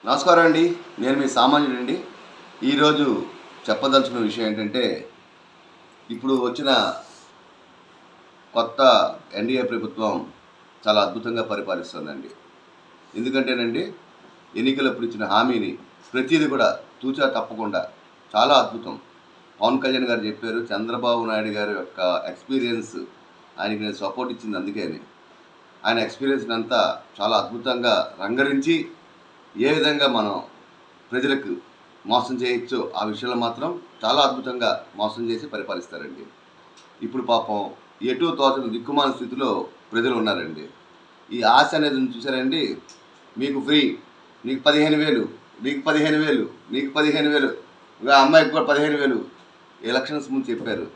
నమస్కారం అండి. నేను మీ సామాన్యుడండి. ఈరోజు చెప్పదలుచుకున్న విషయం ఏంటంటే, ఇప్పుడు వచ్చిన కొత్త ఎన్డీఏ ప్రభుత్వం చాలా అద్భుతంగా పరిపాలిస్తుందండి. ఎందుకంటేనండి, ఎన్నికలప్పుడు ఇచ్చిన హామీని ప్రతీది కూడా తూచా తప్పకుండా చాలా అద్భుతం. పవన్ కళ్యాణ్ గారు చెప్పారు. చంద్రబాబు నాయుడు గారి యొక్క ఎక్స్పీరియన్స్ ఆయనకి నేను సపోర్ట్ ఇచ్చింది అందుకని. ఆయన ఎక్స్పీరియన్స్‌ని అంతా చాలా అద్భుతంగా రంగరించి ఏ విధంగా మనం ప్రజలకు మోసం చేయొచ్చో ఆ విషయంలో మాత్రం చాలా అద్భుతంగా మోసం చేసి పరిపాలిస్తారండి. ఇప్పుడు పాపం ఎటూ తోచని దిక్కుమాలిన స్థితిలో ప్రజలు ఉన్నారండి. ఈ ఆశ అనేది ఉంది చూసారండి, మీకు ఫ్రీ, నీకు 15,000, నీకు 15,000, నీకు 15,000, ఇక అమ్మాయికి కూడా 15,000 ఎలక్షన్స్ ముందు చెప్పారు.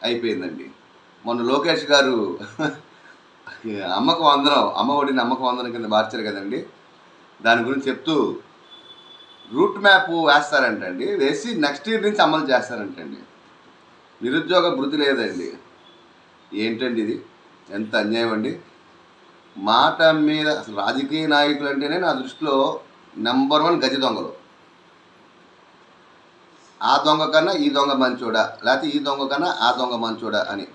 అయిపోయిందండి. మొన్న లోకేష్ గారు అమ్మకు వందనం, అమ్మ ఒడిని అమ్మకు వందనం కింద మార్చారు కదండి. దాని గురించి చెప్తూ రూట్ మ్యాప్ వేస్తారంటండి. వేసి నెక్స్ట్ ఇయర్ నుంచి అమలు చేస్తారంటండి. నిరుద్యోగ భృతి లేదండి. ఏంటండి ఇది? ఎంత అన్యాయం అండి. మాట మీద అసలు రాజకీయ నాయకులు అంటేనే నా దృష్టిలో నెంబర్ 1 గజ దొంగలు. ఆ దొంగ కన్నా ఈ దొంగ మంచోడా, లేకపోతే ఈ దొంగ కన్నా ఆ దొంగ మంచోడా అని.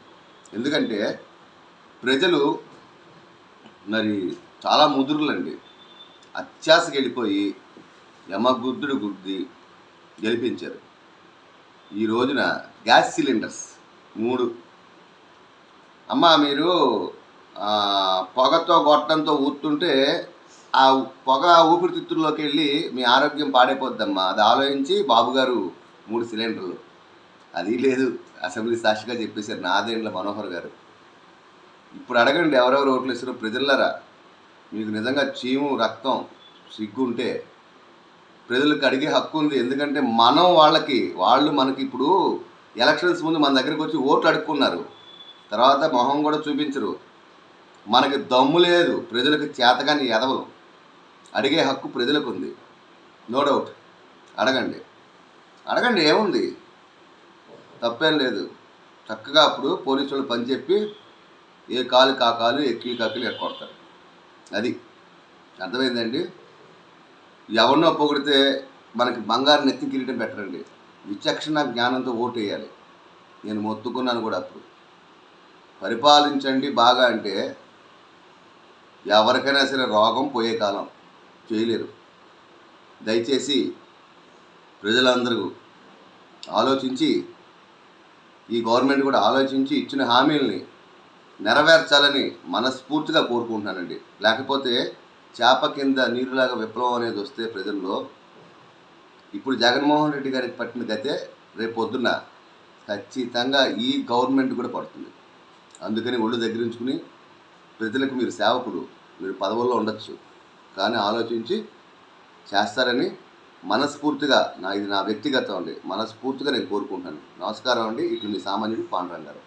ఎందుకంటే ప్రజలు మరి చాలా ముదురులండి. అత్యాశకి వెళ్ళిపోయి యమగుద్దుడు గుద్ది గెలిపించారు. ఈ రోజున గ్యాస్ సిలిండర్స్ 3. అమ్మ మీరు పొగతో గొట్టంతో ఊతుంటే ఆ పొగ ఊపిరితిత్తుల్లోకి వెళ్ళి మీ ఆరోగ్యం పాడైపోద్దమ్మా. అది ఆలోచించి బాబుగారు 3 సిలిండర్లు. అది లేదు, అసెంబ్లీ సాక్షిగా చెప్పేశారు నాదెండ్ల మనోహర్ గారు. ఇప్పుడు అడగండి ఎవరెవరు ఓట్లు వేసారో ప్రజలారా. మీకు నిజంగా చీము రక్తం సిగ్గుంటే ప్రజలకు అడిగే హక్కు ఉంది. ఎందుకంటే మనం వాళ్ళు మనకి ఇప్పుడు ఎలక్షన్స్ ముందు మన దగ్గరికి వచ్చి ఓట్లు అడుక్కున్నారు. తర్వాత మొహం కూడా చూపించరు. మనకి దమ్ము లేదు. ప్రజలకు చేతగాని ఎదవలు. అడిగే హక్కు ప్రజలకు ఉంది, నో డౌట్. అడగండి, అడగండి, ఏముంది, తప్పేం లేదు. చక్కగా అప్పుడు పోలీసు వాళ్ళు పని చెప్పి ఏ కాలు కాకాలు ఎక్కి కాకులు ఎక్కొడతారు. అది అర్థమైందండి. ఎవరినో పొగిడితే మనకి బంగారు నెత్తి కిరీటం పెట్టరండి. విచక్షణ జ్ఞానంతో ఓటు వేయాలి. నేను మొత్తుకున్నాను కూడా అప్పుడు. పరిపాలించండి బాగా అంటే ఎవరికైనా సరే రోగం పోయే కాలం చేయలేరు. దయచేసి ప్రజలందరూ ఆలోచించి, ఈ గవర్నమెంట్ కూడా ఆలోచించి ఇచ్చిన హామీలని నెరవేర్చాలని మనస్ఫూర్తిగా కోరుకుంటున్నానండి. లేకపోతే చేప కింద నీరులాగా విప్లవం అనేది వస్తే ప్రజల్లో, ఇప్పుడు జగన్మోహన్ రెడ్డి గారికి పట్టిన గతే రేపు పొద్దున్న ఖచ్చితంగా ఈ గవర్నమెంట్ కూడా పడుతుంది. అందుకని ఒళ్ళు దగ్గరించుకుని ప్రజలకు మీరు సేవకుడు, మీరు పదవుల్లో ఉండొచ్చు, కానీ ఆలోచించి చేస్తారని మనస్ఫూర్తిగా ఇది నా వ్యక్తిగతం అండి, మనస్ఫూర్తిగా నేను కోరుకుంటున్నాను. నమస్కారం అండి. ఇట్లు మీ సామాన్యుడు పాండురంగారావు.